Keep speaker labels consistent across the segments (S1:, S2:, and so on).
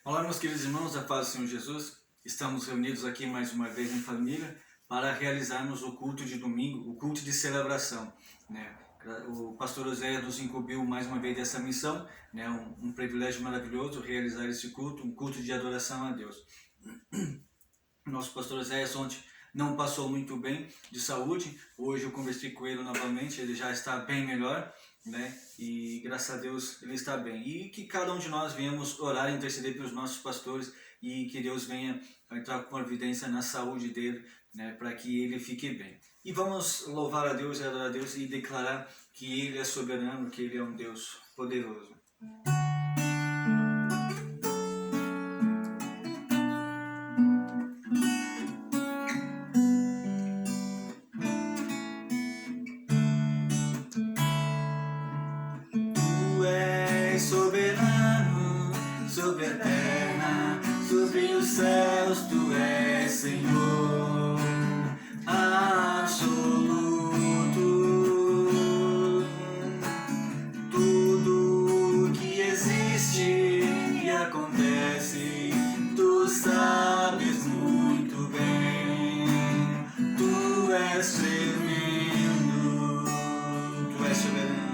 S1: Olá, meus queridos irmãos, a paz do Senhor Jesus. Estamos reunidos aqui mais uma vez em família para realizarmos o culto de domingo, o culto de celebração, né? O pastor José nos incumbiu mais uma vez dessa missão, né? Um privilégio maravilhoso realizar esse culto, um culto de adoração a Deus. Nosso pastor José ontem não passou muito bem de saúde. Hoje eu conversei com ele novamente, ele já está bem melhor, né? E graças a Deus ele está bem. E que cada um de nós venhamos orar e interceder pelos nossos pastores e que Deus venha entrar com providência na saúde dele, né? Para que ele fique bem. E vamos louvar a Deus e adorar a Deus e declarar que Ele é soberano, que Ele é um Deus poderoso. Soberano sobre a terra, sobre os céus, tu és Senhor absoluto. Tudo que existe e acontece, tu sabes muito bem. Tu és tremendo, tu és soberano.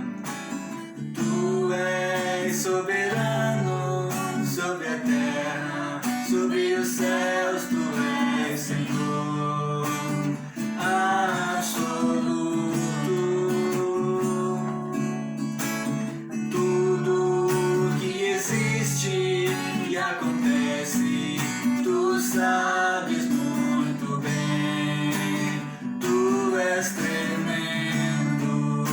S1: Tu és soberano sobre a terra, sobre os céus, tu és Senhor absoluto. Tudo que existe e acontece, tu sabes muito bem. Tu és tremendo.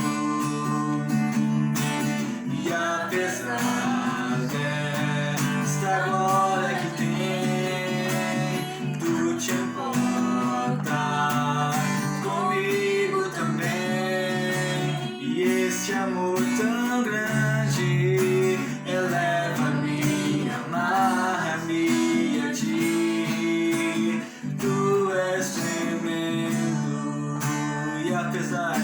S1: E apesar desta glória que tem, tu te importa comigo também. E este amor tão grande eleva-me, amarra-me a ti. Tu és tremendo. E apesar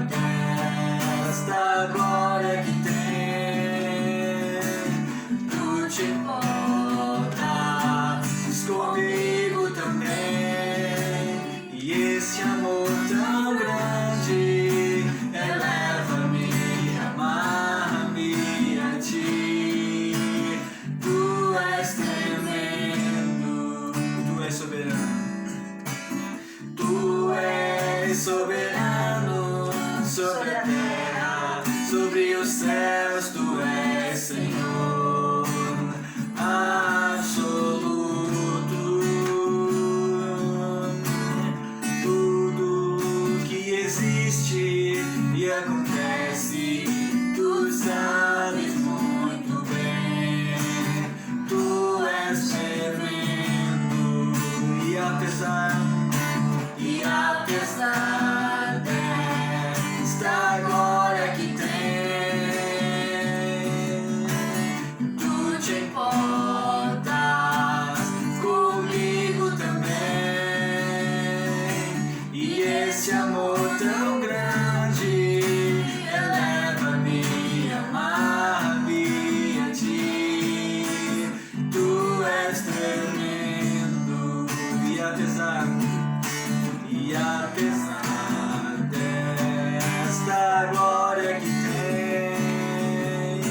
S1: desta glória que tem, tu te importas comigo também. E esse amor tão grande eleva-me, amarra-me a ti. Tu és tremendo, tu és soberano. Tu és soberano sobre a terra, sobre os céus, tu és Senhor absoluto. Tudo que existe e acontece, tu sabes muito bem. Tu és tremendo. E apesar desta glória que tem, tu te importas comigo também. E esse amor tão grande eleva-me, amarra-me a ti. Tu és tremendo. E apesar desta glória que tem,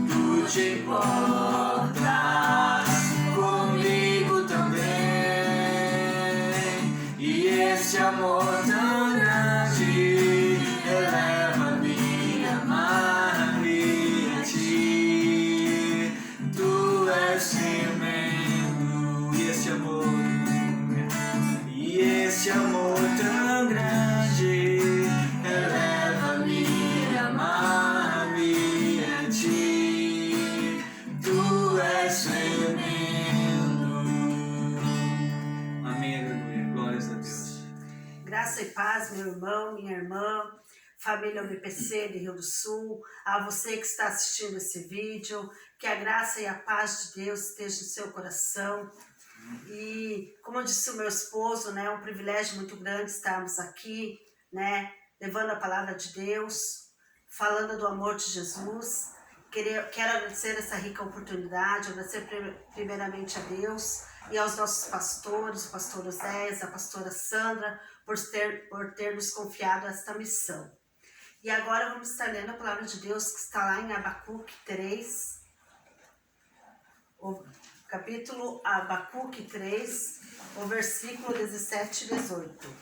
S1: tu te importas comigo também. E esse amor tão grande eleva-me, amarra-me a ti. Tu és tremendo. E esse amor tão grande eleva-me, amarra-me a ti. Tu és tremendo. Amém, aleluia. Glórias a Deus.
S2: Graça e paz, meu irmão, minha irmã, família UBPC de Rio do Sul, a você que está assistindo esse vídeo, que a graça e a paz de Deus esteja no seu coração. E como disse o meu esposo, né, é um privilégio muito grande estarmos aqui, né, levando a palavra de Deus, falando do amor de Jesus. Quero agradecer essa rica oportunidade, agradecer primeiramente a Deus e aos nossos pastores, o pastor Oséias, a pastora Sandra, por ter nos confiado esta missão. E agora vamos estar lendo a palavra de Deus que está lá em Abacuque 3, o capítulo Abacuque 3, o versículo 17 e 18.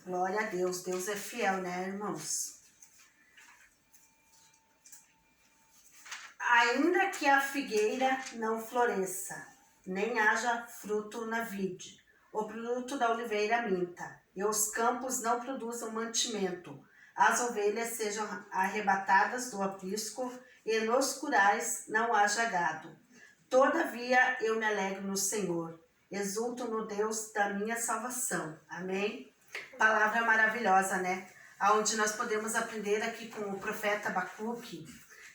S2: Glória a Deus, Deus é fiel, né, irmãos? Ainda que a figueira não floresça, nem haja fruto na vide, o produto da oliveira minta, e os campos não produzam mantimento, as ovelhas sejam arrebatadas do aprisco, e nos curais não haja gado. Todavia eu me alegro no Senhor, exulto no Deus da minha salvação. Amém? Palavra maravilhosa, né? Onde nós podemos aprender aqui com o profeta Abacuque,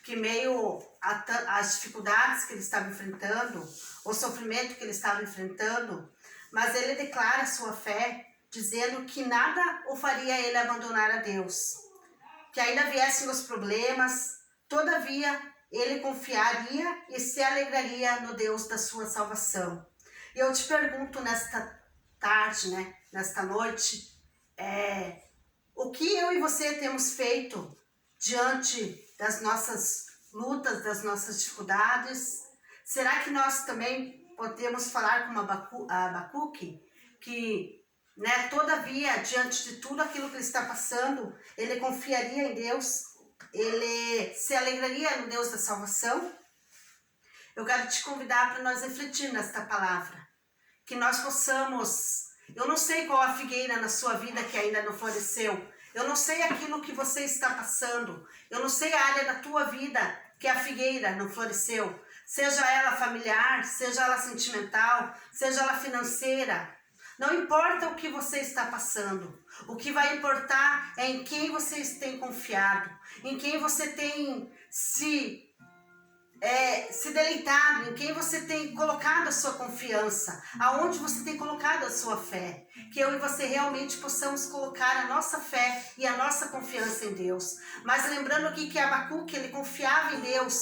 S2: que meio às dificuldades que ele estava enfrentando, o sofrimento que ele estava enfrentando, mas ele declara sua fé, dizendo que nada o faria ele abandonar a Deus, que ainda viessem os problemas, todavia ele confiaria e se alegraria no Deus da sua salvação. E eu te pergunto nesta tarde, né, nesta noite, o que eu e você temos feito diante das nossas lutas, das nossas dificuldades? Será que nós também podemos falar como Abacuque, que, né, todavia, diante de tudo aquilo que ele está passando, ele confiaria em Deus, ele se alegraria no Deus da salvação? Eu quero te convidar para nós refletir nesta palavra, que nós possamos, eu não sei qual a figueira na sua vida que ainda não floresceu, eu não sei aquilo que você está passando, eu não sei a área da tua vida que a figueira não floresceu, seja ela familiar, seja ela sentimental, seja ela financeira. Não importa o que você está passando, o que vai importar é em quem você tem confiado, em quem você tem se deleitado, em quem você tem colocado a sua confiança, aonde você tem colocado a sua fé. Que eu e você realmente possamos colocar a nossa fé e a nossa confiança em Deus. Mas lembrando aqui que Abacuque, ele confiava em Deus,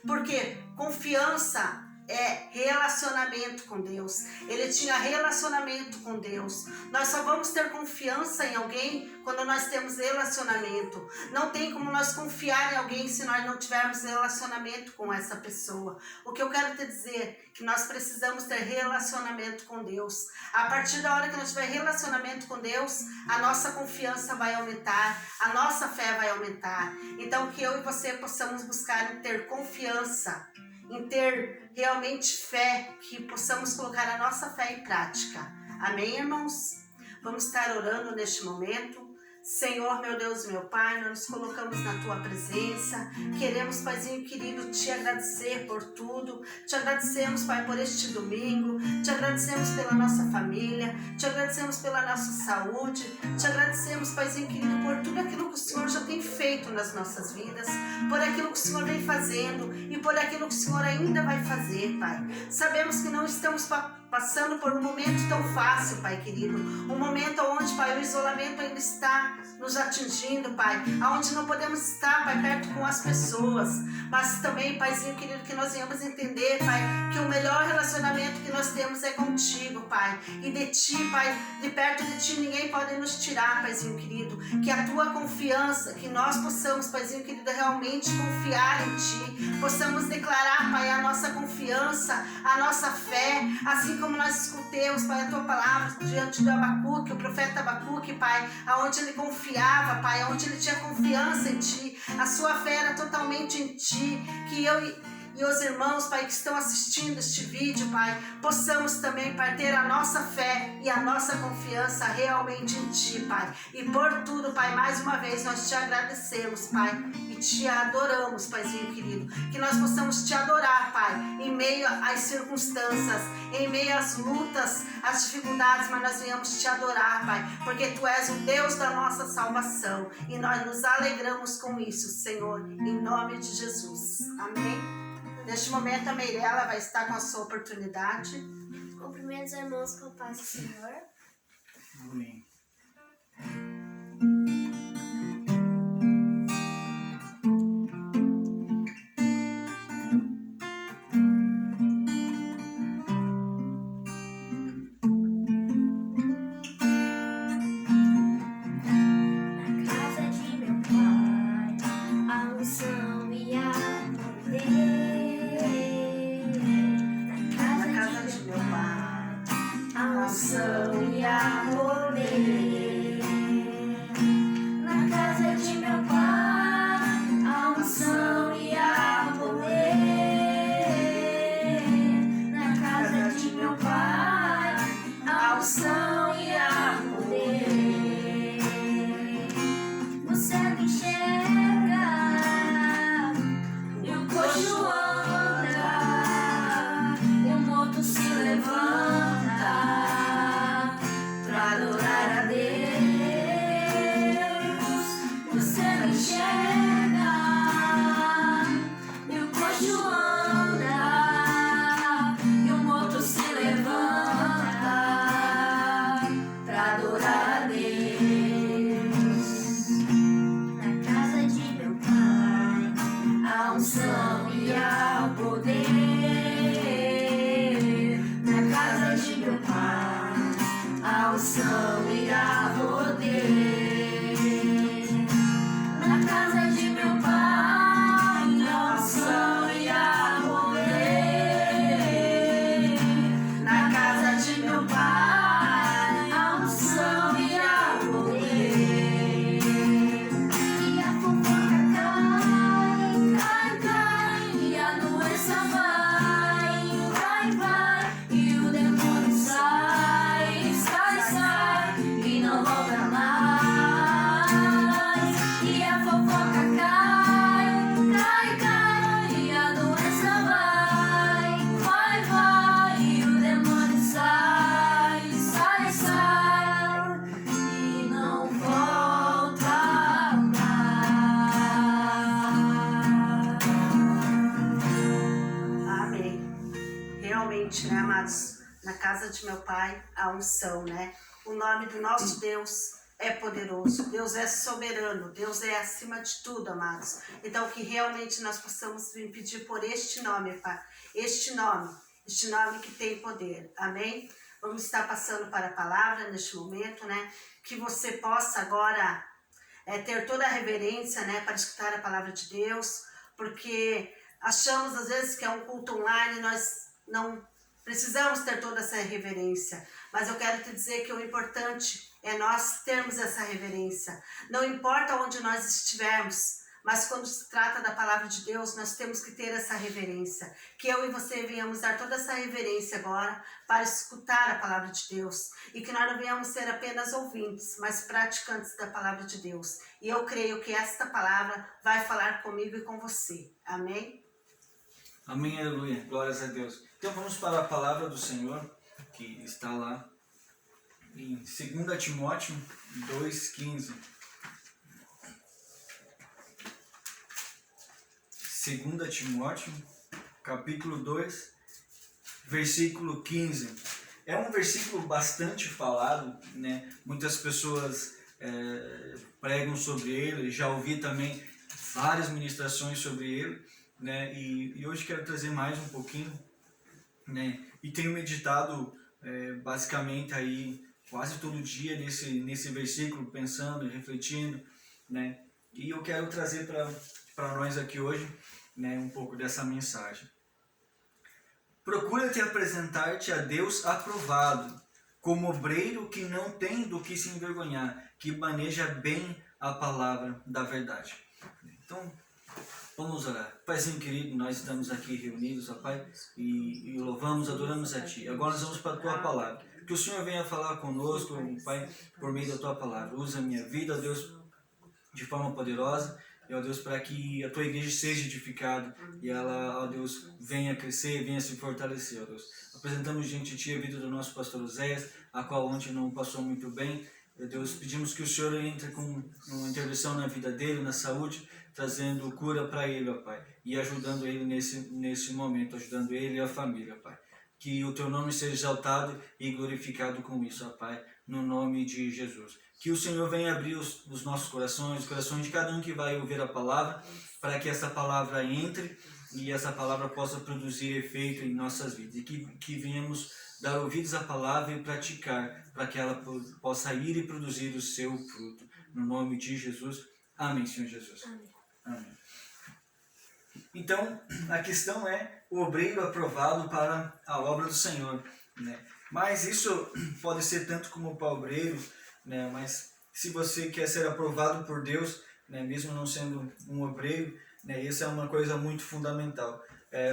S2: porque confiança é relacionamento com Deus. Ele tinha relacionamento com Deus. Nós só vamos ter confiança em alguém quando nós temos relacionamento. Não tem como nós confiar em alguém se nós não tivermos relacionamento com essa pessoa. O que eu quero te dizer é que nós precisamos ter relacionamento com Deus. A partir da hora que nós tiver relacionamento com Deus, a nossa confiança vai aumentar, a nossa fé vai aumentar. Então que eu e você possamos buscar em ter confiança, em ter realmente fé, que possamos colocar a nossa fé em prática. Amém, irmãos? Vamos estar orando neste momento. Senhor, meu Deus e meu Pai, nós nos colocamos na Tua presença. Queremos, Paizinho querido, Te agradecer por tudo. Te agradecemos, Pai, por este domingo. Te agradecemos pela nossa família. Te agradecemos pela nossa saúde. Te agradecemos, Paizinho querido, por tudo aquilo que o Senhor já tem feito nas nossas vidas, por aquilo que o Senhor vem fazendo e por aquilo que o Senhor ainda vai fazer, Pai. Sabemos que não estamos passando por um momento tão fácil, Pai querido. Um momento onde, Pai, o isolamento ainda está nos atingindo, Pai. Onde não podemos estar, Pai, perto com as pessoas. Mas também, Paizinho querido, que nós venhamos entender, Pai, que o melhor relacionamento que nós temos é contigo, Pai. E de Ti, Pai, de perto de Ti ninguém pode nos tirar, Paizinho querido. Que a Tua confiança, que nós possamos, Paizinho querido, realmente confiar em Ti. Possamos declarar, Pai, a nossa confiança, a nossa fé, assim como nós escutemos, Pai, a Tua palavra diante do Abacuque, o profeta Abacuque, Pai, aonde ele confiava, Pai, aonde ele tinha confiança em Ti, a sua fé era totalmente em Ti, que eu e os irmãos, Pai, que estão assistindo este vídeo, Pai, possamos também, Pai, ter a nossa fé e a nossa confiança realmente em Ti, Pai. E por tudo, Pai, mais uma vez nós Te agradecemos, Pai, e Te adoramos, Paizinho querido. Que nós possamos Te adorar, Pai, em meio às circunstâncias, em meio às lutas, às dificuldades, mas nós venhamos Te adorar, Pai, porque Tu és o Deus da nossa salvação e nós nos alegramos com isso, Senhor, em nome de Jesus. Amém? Neste momento a Meirela vai estar com a sua oportunidade.
S3: Cumprimento os irmãos com a paz do Senhor.
S1: Amém.
S3: e a fofoca cai, cai, cai, e a doença vai, vai, vai, e o demônio sai, sai, sai, e não volta mais.
S2: Amém. Realmente, né, amados? Na casa de meu pai, a unção, né? O nome do nosso Deus é poderoso. Deus é soberano. Deus é acima de tudo, amados. Então, que realmente nós possamos vir pedir por este nome, Pai. Este nome que tem poder. Amém? Vamos estar passando para a palavra neste momento, né? Que você possa agora ter toda a reverência, né? Para escutar a palavra de Deus. Porque achamos, às vezes, que é um culto online, nós não precisamos ter toda essa reverência, mas eu quero te dizer que o importante é nós termos essa reverência. Não importa onde nós estivermos, mas quando se trata da palavra de Deus, nós temos que ter essa reverência. Que eu e você venhamos dar toda essa reverência agora para escutar a palavra de Deus. E que nós não venhamos ser apenas ouvintes, mas praticantes da palavra de Deus. E eu creio que esta palavra vai falar comigo e com você. Amém?
S1: Amém, aleluia, glórias a Deus. Então vamos para a palavra do Senhor, que está lá em 2 Timóteo 2,15. 2 Timóteo, capítulo 2, versículo 15. É um versículo bastante falado, né? Muitas pessoas pregam sobre ele, já ouvi também várias ministrações sobre ele, né? E hoje quero trazer mais um pouquinho, né? E tenho meditado basicamente aí quase todo dia nesse versículo, pensando e refletindo, né? E eu quero trazer para nós aqui hoje, né, um pouco dessa mensagem. Procura-te apresentar-te a Deus aprovado, como obreiro que não tem do que se envergonhar, que maneja bem a palavra da verdade. Então, vamos orar. Paizinho querido, nós estamos aqui reunidos, ó Pai, e louvamos, adoramos a Ti. Agora nós vamos para a Tua palavra. Que o Senhor venha falar conosco, Pai, por meio da Tua palavra. Usa a minha vida, ó Deus, de forma poderosa, e ó Deus, para que a Tua igreja seja edificada e ela, ó Deus, venha crescer, venha se fortalecer, ó Deus. Apresentamos diante de Ti a vida do nosso pastor Oséias, a qual ontem não passou muito bem. Ó Deus, pedimos que o Senhor entre com uma intervenção na vida dele, na saúde, trazendo cura para ele, ó Pai, e ajudando ele nesse momento, ajudando ele e a família, Pai. Que o Teu nome seja exaltado e glorificado com isso, ó Pai, no nome de Jesus. Que o Senhor venha abrir os nossos corações, os corações de cada um que vai ouvir a palavra, para que essa palavra entre e essa palavra possa produzir efeito em nossas vidas. E que venhamos dar ouvidos à palavra e praticar, para que ela possa ir e produzir o seu fruto. No nome de Jesus. Amém, Senhor Jesus.
S3: Amém.
S1: Amém. Então, a questão é o obreiro aprovado para a obra do Senhor, né? Mas isso pode ser tanto como para obreiros, né? Mas se você quer ser aprovado por Deus, né? Mesmo não sendo um obreiro, né? Isso é uma coisa muito fundamental.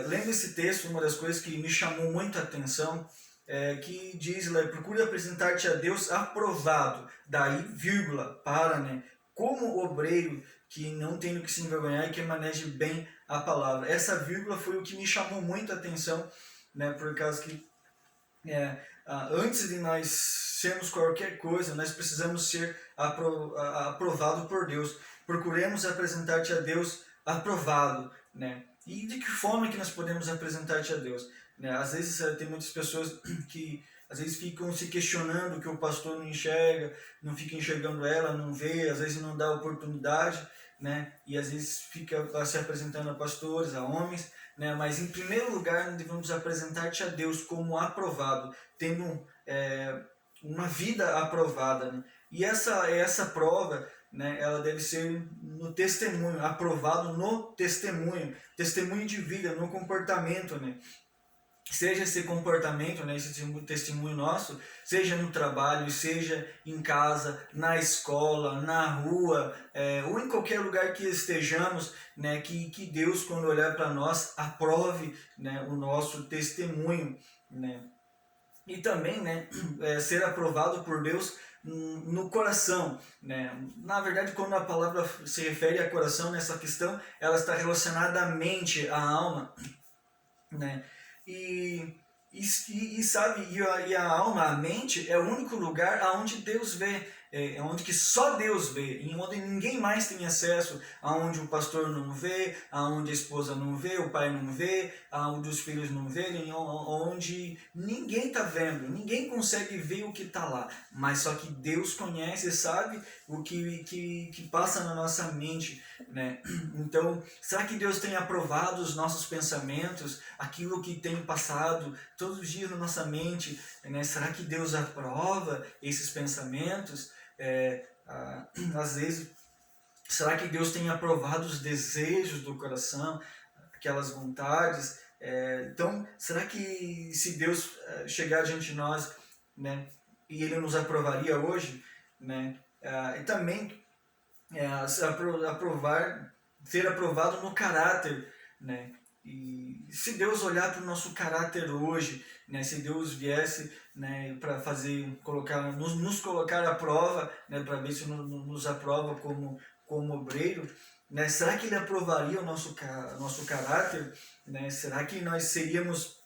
S1: Lendo esse texto, uma das coisas que me chamou muita atenção que diz lá, procure apresentar-te a Deus aprovado, daí vírgula, para, né? Como obreiro que não tem o que se envergonhar e que maneje bem a palavra. Essa vírgula foi o que me chamou muito a atenção, né? Por causa que antes de nós sermos qualquer coisa, nós precisamos ser aprovado por Deus. Procuremos apresentar-te a Deus aprovado, né? E de que forma que nós podemos apresentar-te a Deus? Né? Às vezes tem muitas pessoas que às vezes ficam se questionando que o pastor não enxerga, não fica enxergando ela, não vê, às vezes não dá oportunidade, né? E às vezes fica se apresentando a pastores, a homens, né? Mas em primeiro lugar nós devemos apresentar-te a Deus como aprovado, tendo uma vida aprovada, né? E essa prova, né, ela deve ser no testemunho, aprovado no testemunho de vida, no comportamento, né? Seja esse comportamento, né, esse testemunho nosso, seja no trabalho, seja em casa, na escola, na rua, ou em qualquer lugar que estejamos, né, que Deus, quando olhar para nós, aprove, né, o nosso testemunho, né. E também, né, ser aprovado por Deus no coração, né? Na verdade, quando a palavra se refere a coração nessa questão, ela está relacionada à mente, à alma, né? Sabe, a alma, a mente é o único lugar aonde Deus vê, é onde que só Deus vê, em onde ninguém mais tem acesso, aonde o pastor não vê, aonde a esposa não vê, o pai não vê, aonde os filhos não vêem, onde ninguém está vendo, ninguém consegue ver o que está lá, mas só que Deus conhece e sabe o que passa na nossa mente, né? Então, será que Deus tem aprovado os nossos pensamentos, aquilo que tem passado todos os dias na nossa mente, né? Será que Deus aprova esses pensamentos? Às vezes, será que Deus tem aprovado os desejos do coração, aquelas vontades? Então, será que se Deus chegar diante de nós, né, e Ele nos aprovaria hoje, né? E também ser aprovado no caráter, né? E se Deus olhar para o nosso caráter hoje, né, se Deus viesse, né, para nos colocar à prova, né, para ver se nos aprova como obreiro, né, será que Ele aprovaria o nosso caráter? Né? Será que nós seríamos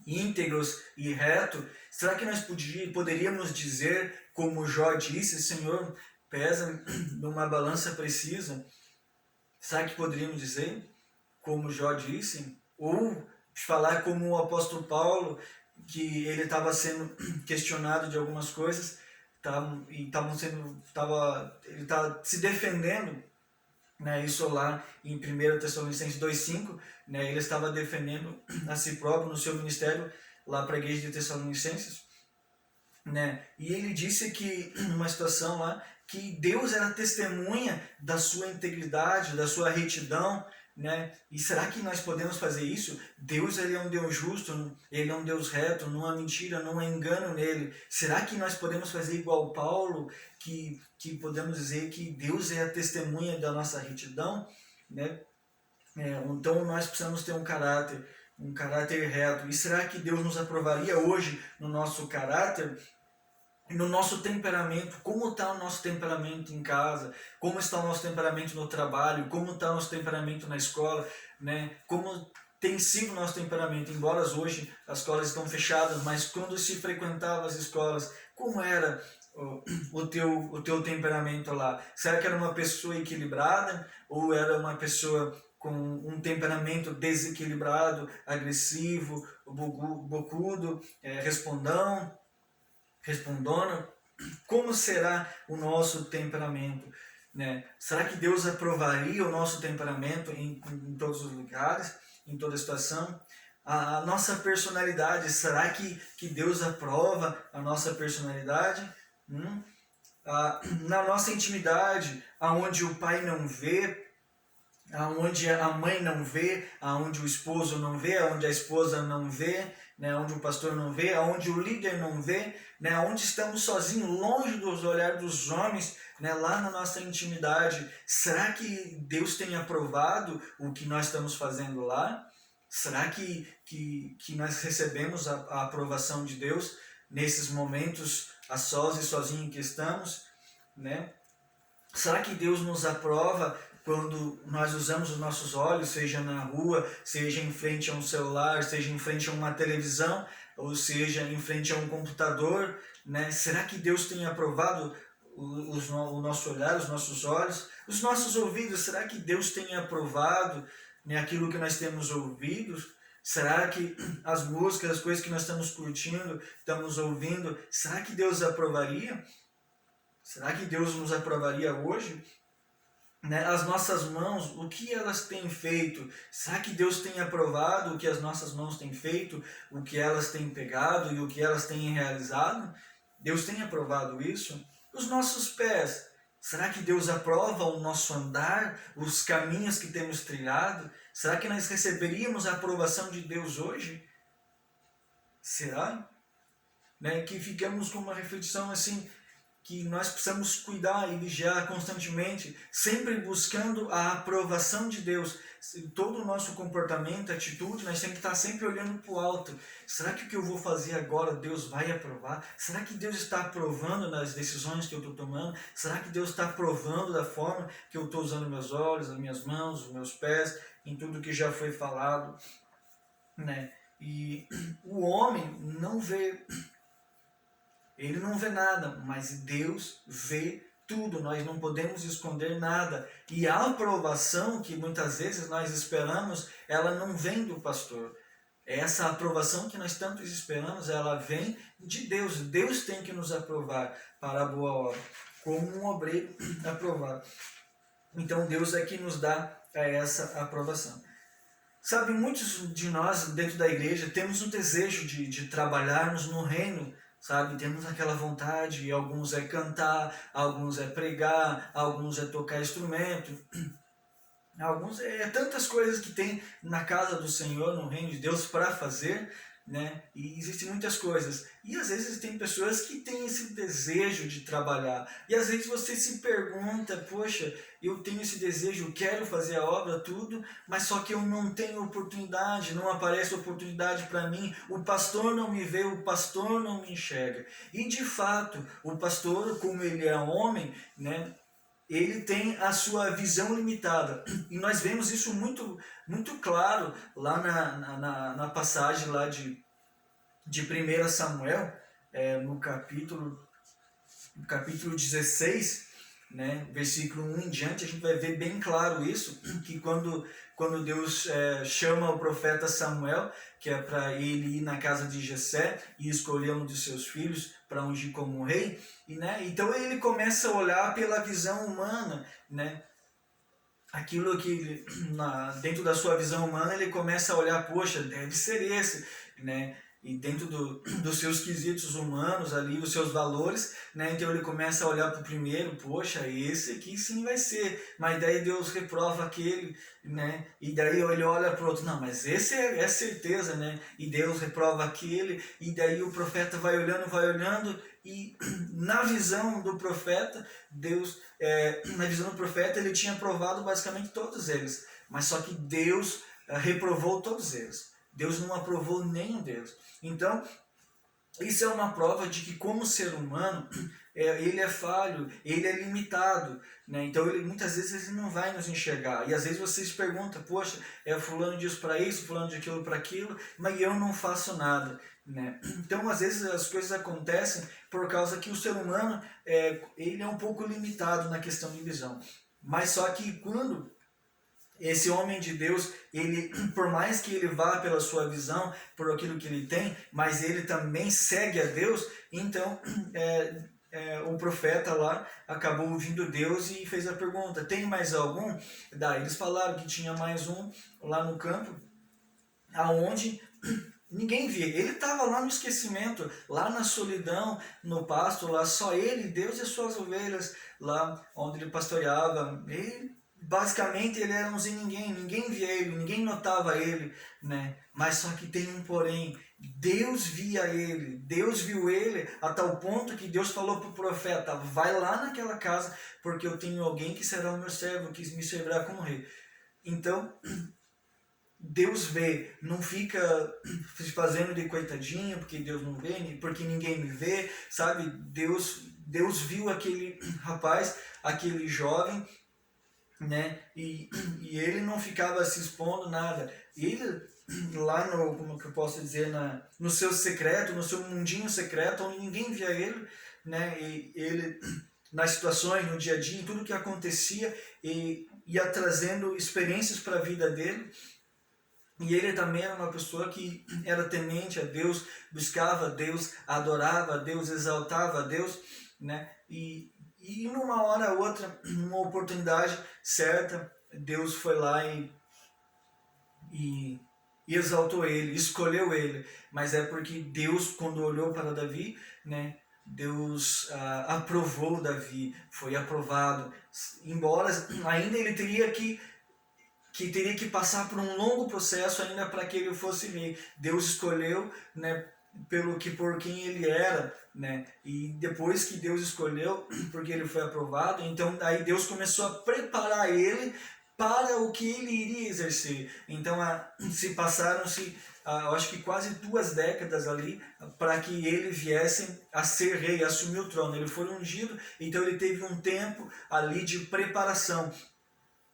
S1: íntegros e retos? Será que nós poderíamos dizer, como Jó disse, Senhor, pesa numa balança precisa? Será que poderíamos dizer, como Jó disse? Ou falar como o apóstolo Paulo, que ele estava sendo questionado de algumas coisas, ele estava se defendendo, né? Isso lá em 1 Tessalonicenses 2,5, né? Ele estava defendendo a si próprio no seu ministério lá para a igreja de Tessalonicenses, né? E ele disse que, numa situação lá, que Deus era testemunha da sua integridade, da sua retidão, né? E será que nós podemos fazer isso? Deus, ele é um Deus justo, ele é um Deus reto, não há mentira, não há engano nele. Será que nós podemos fazer igual Paulo, que podemos dizer que Deus é a testemunha da nossa retidão, né? Então nós precisamos ter um caráter reto. E será que Deus nos aprovaria hoje no nosso caráter? No nosso temperamento, como está o nosso temperamento em casa, como está o nosso temperamento no trabalho, como está o nosso temperamento na escola, né? Como tem sido o nosso temperamento, embora hoje as escolas estão fechadas, mas quando se frequentava as escolas, como era o teu temperamento lá? Será que era uma pessoa equilibrada ou era uma pessoa com um temperamento desequilibrado, agressivo, bocudo, respondona? Como será o nosso temperamento, né? Será que Deus aprovaria o nosso temperamento em todos os lugares, em toda situação? A nossa personalidade, será que Deus aprova a nossa personalidade? Na nossa intimidade, aonde o pai não vê, aonde a mãe não vê, aonde o esposo não vê, aonde a esposa não vê, né, onde o pastor não vê, aonde o líder não vê, né, onde estamos sozinhos, longe dos olhares dos homens, né, lá na nossa intimidade. Será que Deus tem aprovado o que nós estamos fazendo lá? Será que nós recebemos a aprovação de Deus nesses momentos a sós e sozinhos que estamos, né? Será que Deus nos aprova quando nós usamos os nossos olhos, seja na rua, seja em frente a um celular, seja em frente a uma televisão, ou seja em frente a um computador, né? Será que Deus tem aprovado o nosso olhar, os nossos olhos, os nossos ouvidos? Será que Deus tem aprovado, né, aquilo que nós temos ouvido? Será que as músicas, as coisas que nós estamos curtindo, estamos ouvindo, será que Deus aprovaria? Será que Deus nos aprovaria hoje? Né? As nossas mãos, o que elas têm feito? Será que Deus tem aprovado o que as nossas mãos têm feito? O que elas têm pegado e o que elas têm realizado? Deus tem aprovado isso? Os nossos pés, será que Deus aprova o nosso andar, os caminhos que temos trilhado? Será que nós receberíamos a aprovação de Deus hoje? Será? Né? Que ficamos com uma reflexão assim, que nós precisamos cuidar e vigiar constantemente, sempre buscando a aprovação de Deus. Todo o nosso comportamento, atitude, nós temos que estar sempre olhando para o alto. Será que o que eu vou fazer agora Deus vai aprovar? Será que Deus está aprovando nas decisões que eu estou tomando? Será que Deus está aprovando da forma que eu estou usando meus olhos, as minhas mãos, os meus pés, em tudo que já foi falado, né? E o homem não vê, ele não vê nada, mas Deus vê tudo, nós não podemos esconder nada. E a aprovação que muitas vezes nós esperamos, ela não vem do pastor. Essa aprovação que nós tanto esperamos, ela vem de Deus. Deus tem que nos aprovar para a boa obra, como um obreiro aprovado. Então Deus é que nos dá essa aprovação. Sabe, muitos de nós dentro da igreja temos um desejo de trabalharmos no reino, sabe? Temos aquela vontade, e alguns é cantar, alguns é pregar, alguns é tocar instrumento, alguns é tantas coisas que tem na casa do Senhor, no reino de Deus para fazer, né? E existem muitas coisas. E às vezes tem pessoas que têm esse desejo de trabalhar. E às vezes você se pergunta, poxa, eu tenho esse desejo, eu quero fazer a obra, tudo, mas só que eu não tenho oportunidade, não aparece oportunidade para mim, o pastor não me vê, o pastor não me enxerga. E de fato, o pastor, como ele é homem, né, ele tem a sua visão limitada. E nós vemos isso muito, muito claro lá na passagem lá de 1 Samuel, no capítulo 16, né, versículo 1 em diante, a gente vai ver bem claro isso, que quando Deus chama o profeta Samuel, que é para ele ir na casa de Jessé e escolher um de seus filhos para ungir como rei, e, né, então ele começa a olhar pela visão humana, né, aquilo que dentro da sua visão humana ele começa a olhar, poxa, deve ser esse, né? E dentro dos seus quesitos humanos ali, os seus valores, né? Então ele começa a olhar para o primeiro, poxa, esse aqui sim vai ser, mas daí Deus reprova aquele, né? E daí ele olha para o outro, não, mas esse é certeza, né? E Deus reprova aquele, e daí o profeta vai olhando, e na visão do profeta, na visão do profeta ele tinha aprovado basicamente todos eles, mas só que Deus reprovou todos eles. Deus não aprovou nenhum deles. Então, isso é uma prova de que como ser humano, ele é falho, ele é limitado, né? Então muitas vezes ele não vai nos enxergar. E às vezes você se pergunta, poxa, fulano diz para isso, fulano de aquilo para aquilo, mas eu não faço nada, né? Então às vezes as coisas acontecem por causa que o ser humano ele é um pouco limitado na questão de visão. Mas só que quando esse homem de Deus, ele, por mais que ele vá pela sua visão, por aquilo que ele tem, mas ele também segue a Deus, então o profeta lá acabou ouvindo Deus e fez a pergunta, tem mais algum? Daí eles falaram que tinha mais um lá no campo, aonde ninguém via. Ele estava lá no esquecimento, lá na solidão, no pasto, lá só ele, Deus e as suas ovelhas, lá onde ele pastoreava. Basicamente ele era um sem ninguém via ele, ninguém notava ele, né? Mas só que tem um porém, Deus via ele, Deus viu ele a tal ponto que Deus falou para o profeta, vai lá naquela casa porque eu tenho alguém que será o meu servo, que me servirá como rei. Então Deus vê, não fica fazendo de coitadinho porque Deus não vê, porque ninguém me vê, sabe? Deus viu aquele rapaz, aquele jovem, né? E ele não ficava se expondo nada. Ele lá no, como que eu posso dizer, no seu secreto, no seu mundinho secreto, onde ninguém via ele, né? E ele nas situações, no dia a dia, em tudo que acontecia, e ia trazendo experiências para a vida dele. E ele também era uma pessoa que era temente a Deus, buscava a Deus, adorava a Deus, exaltava a Deus, né? E numa hora ou outra, numa oportunidade certa, Deus foi lá e exaltou ele, escolheu ele. Mas é porque Deus, quando olhou para Davi, né, Deus aprovou Davi, foi aprovado. Embora ainda ele teria que passar por um longo processo ainda para que ele fosse rei. Deus escolheu, né,
S4: por quem ele era, né? E depois que Deus escolheu, porque ele foi aprovado, então aí Deus começou a preparar ele para o que ele iria exercer. Então se passaram-se, eu acho que quase 2 décadas ali, para que ele viesse a ser rei, assumir o trono. Ele foi ungido, então ele teve um tempo ali de preparação,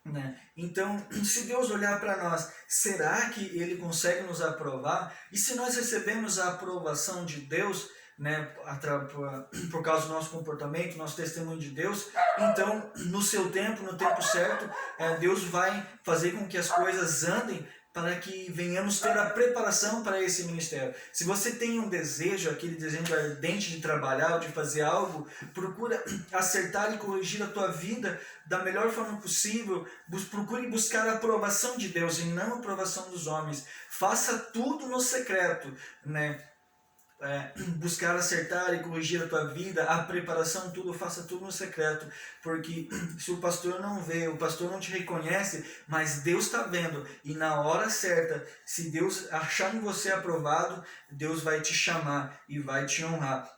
S4: né? Então, se Deus olhar para nós, será que Ele consegue nos aprovar? E se nós recebemos a aprovação de Deus, né, por causa do nosso comportamento, nosso testemunho de Deus, então, no seu tempo, no tempo certo, Deus vai fazer com que as coisas andem para que venhamos ter a preparação para esse ministério. Se você tem um desejo, aquele desejo ardente de trabalhar ou de fazer algo, procura acertar e corrigir a tua vida da melhor forma possível. Procure buscar a aprovação de Deus e não a aprovação dos homens. Faça tudo no secreto, né? Buscar acertar e corrigir a tua vida, a preparação, tudo, faça tudo no secreto, porque se o pastor não vê, o pastor não te reconhece, mas Deus está vendo, e na hora certa, se Deus achar em você aprovado, Deus vai te chamar e vai te honrar,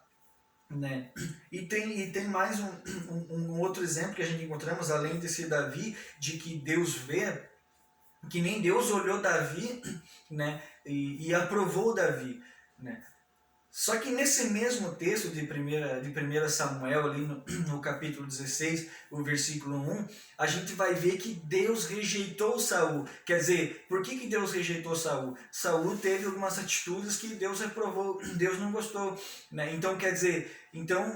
S4: né? E tem mais um outro exemplo que a gente encontramos, além desse Davi, de que Deus vê, que nem Deus olhou Davi, né, e aprovou Davi, né? Só que nesse mesmo texto de 1 Samuel, ali no capítulo 16, o versículo 1, a gente vai ver que Deus rejeitou Saul. Quer dizer, por que Deus rejeitou Saul? Saul teve algumas atitudes que Deus reprovou, Deus não gostou, né? Então, quer dizer,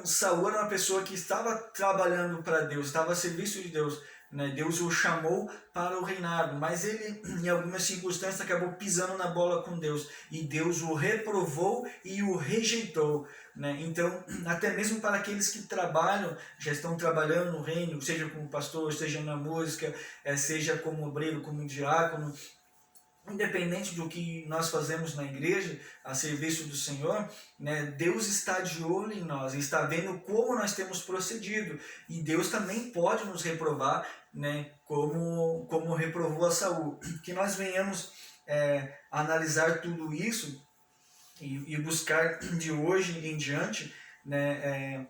S4: Saul era uma pessoa que estava trabalhando para Deus, estava a serviço de Deus, né? Deus o chamou para o reinado, mas ele, em algumas circunstâncias, acabou pisando na bola com Deus, e Deus o reprovou e o rejeitou, né? Então, até mesmo para aqueles que trabalham, já estão trabalhando no reino, seja como pastor, seja na música, seja como obreiro, como diácono, independente do que nós fazemos na igreja, a serviço do Senhor, né, Deus está de olho em nós, está vendo como nós temos procedido, e Deus também pode nos reprovar, né, como reprovou a Saul. Que nós venhamos analisar tudo isso e buscar de hoje em diante, né,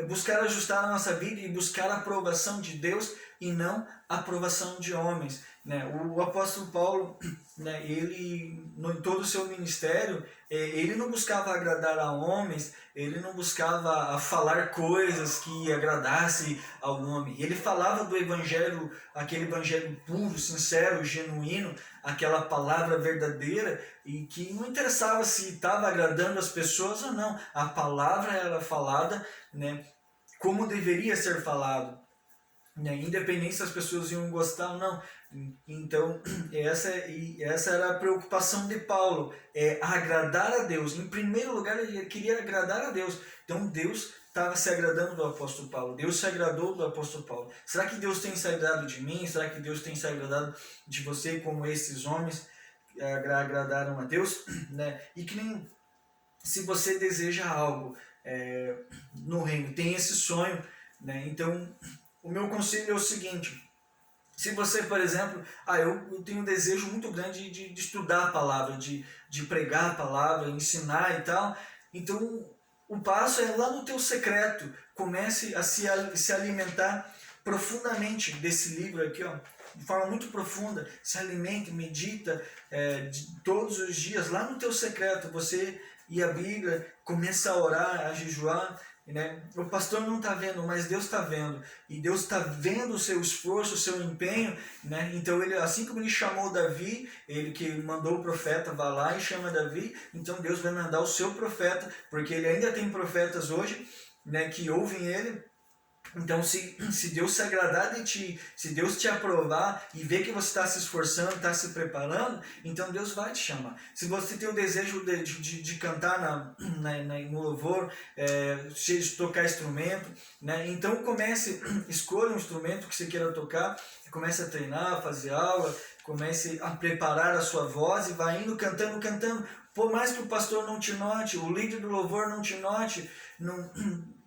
S4: buscar ajustar a nossa vida e buscar a aprovação de Deus e não a aprovação de homens, né? O apóstolo Paulo, né, ele, em todo o seu ministério, ele não buscava agradar a homens, ele não buscava falar coisas que agradasse ao homem. Ele falava do evangelho, aquele evangelho puro, sincero, genuíno, aquela palavra verdadeira, e que não interessava se estava agradando as pessoas ou não. A palavra era falada, né, como deveria ser falado, né, independente se as pessoas iam gostar ou não. Então, essa era a preocupação de Paulo, agradar a Deus. Em primeiro lugar, ele queria agradar a Deus. Então, Deus estava se agradando do apóstolo Paulo. Deus se agradou do apóstolo Paulo. Será que Deus tem se agradado de mim? Será que Deus tem se agradado de você, como esses homens agradaram a Deus? Né? E que nem se você deseja algo no reino, tem esse sonho, né? Então, o meu conselho é o seguinte: se você, por exemplo, eu tenho um desejo muito grande de estudar a palavra, de pregar a palavra, ensinar e tal, então o passo é lá no teu secreto, comece a se alimentar profundamente desse livro aqui, ó, de forma muito profunda, se alimenta, medita todos os dias, lá no teu secreto, você e a Bíblia, começa a orar, a jejuar, né? O pastor não está vendo, mas Deus está vendo, e Deus está vendo o seu esforço, o seu empenho, né? Então, ele, assim como ele chamou Davi, ele que mandou o profeta, vá lá e chama Davi, então Deus vai mandar o seu profeta, porque ele ainda tem profetas hoje, né, que ouvem ele. Então, se Deus se agradar de ti, se Deus te aprovar e ver que você está se esforçando, está se preparando, então Deus vai te chamar. Se você tem o desejo de cantar no louvor, de tocar instrumento, né, então escolha um instrumento que você queira tocar, comece a treinar, a fazer aula, comece a preparar a sua voz e vai indo cantando. Por mais que o pastor não te note, o líder do louvor não te note,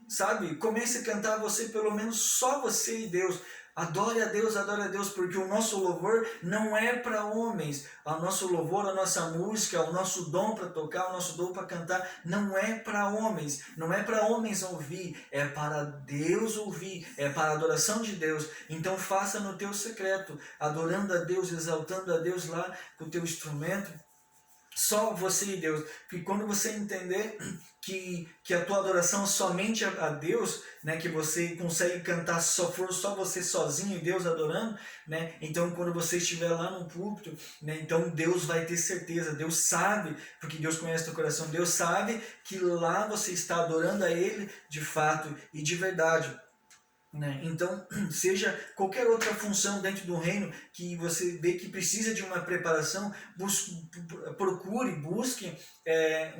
S4: sabe, comece a cantar você, pelo menos só você e Deus, Adore a Deus, porque o nosso louvor não é para homens. O nosso louvor, a nossa música, o nosso dom para tocar, o nosso dom para cantar, não é para homens. Não é para homens ouvir, é para Deus ouvir, é para a adoração de Deus. Então faça no teu secreto, adorando a Deus, exaltando a Deus lá com o teu instrumento. Só você e Deus. Porque quando você entender que a tua adoração é somente a Deus, né, que você consegue cantar só você sozinho e Deus adorando, né, então quando você estiver lá no púlpito, né, então Deus vai ter certeza, Deus sabe, porque Deus conhece teu coração, Deus sabe que lá você está adorando a Ele de fato e de verdade. Então, seja qualquer outra função dentro do reino que você vê que precisa de uma preparação, busque